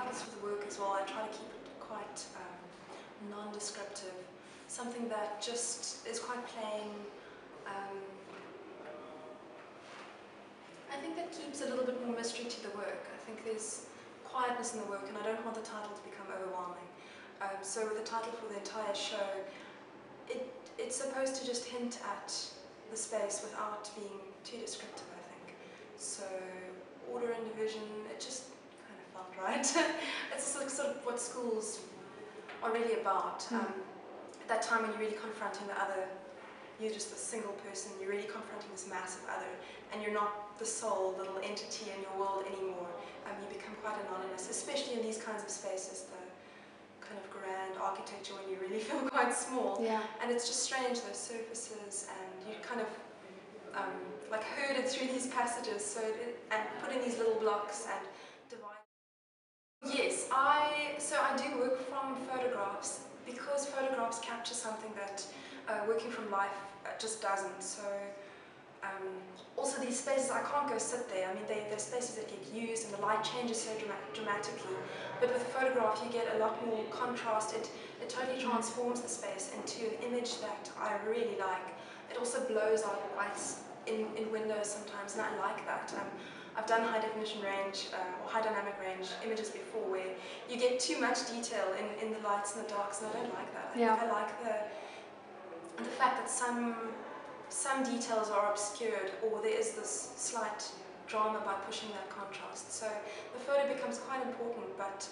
titles for the work as well, I try to keep it quite non-descriptive, something that just is quite plain. I think that keeps a little bit more mystery to the work. I think there's quietness in the work, and I don't want the title to become overwhelming. So with the title for the entire show, it's supposed to just hint at the space without being too descriptive, I think. So order and division, it just kind of felt right. It's sort of what schools are really about. At that time when you're really confronting the other, you're just a single person, you're really confronting this massive other, and you're not the sole little entity in your world anymore. You become quite anonymous, especially in these kinds of spaces, the kind of grand architecture when you really feel quite small. Yeah. And it's just strange, those surfaces, and you kind of like herded through these passages, so and put in these little blocks and divide. Yes, so I do work from photographs, because photographs capture something that working from life just doesn't. So also these spaces, I can't go sit there. I mean, they're spaces that get used and the light changes so dramatically. But with a photograph, you get a lot more contrast. It totally transforms the space into an image that I really like. It also blows out lights in windows sometimes, and I like that. I've done high definition range or high dynamic range images before where you get too much detail in the lights and the darks, and I don't like that. I like the fact that some details are obscured, or there is this slight drama by pushing that contrast. So the photo becomes quite important, but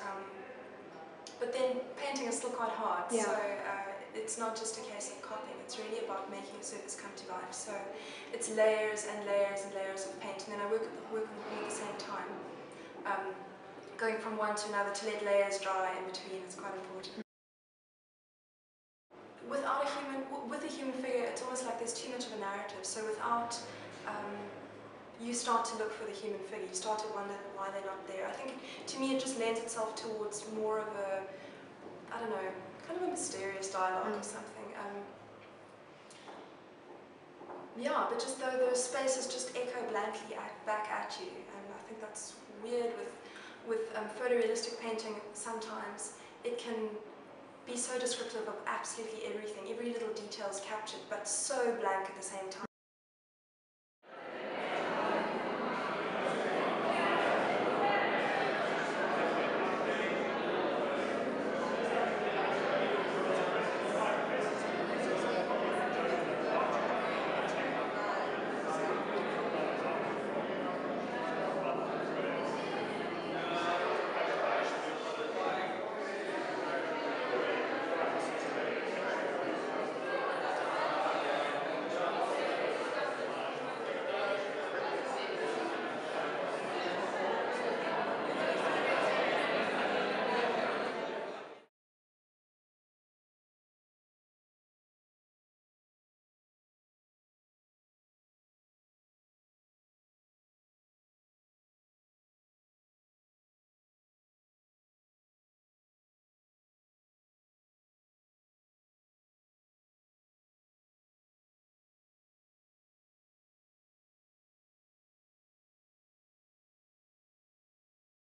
then painting is still quite hard. Yeah. So it's not just a case of copying, it's really about making a surface come to life. So it's layers and layers and layers of paint, and then I work on the glue at the same time. Going from one to another to let layers dry in between is quite important. With a human figure, it's almost like there's too much of a narrative. So without, you start to look for the human figure. You start to wonder why they're not there. I think, to me, it just lends itself towards more of a, I don't know, kind of a mysterious dialogue or something. Yeah, but just those spaces just echo blankly back at you, and I think that's weird with photorealistic painting. Sometimes it can be so descriptive of absolutely everything. Every little detail is captured, but so blank at the same time.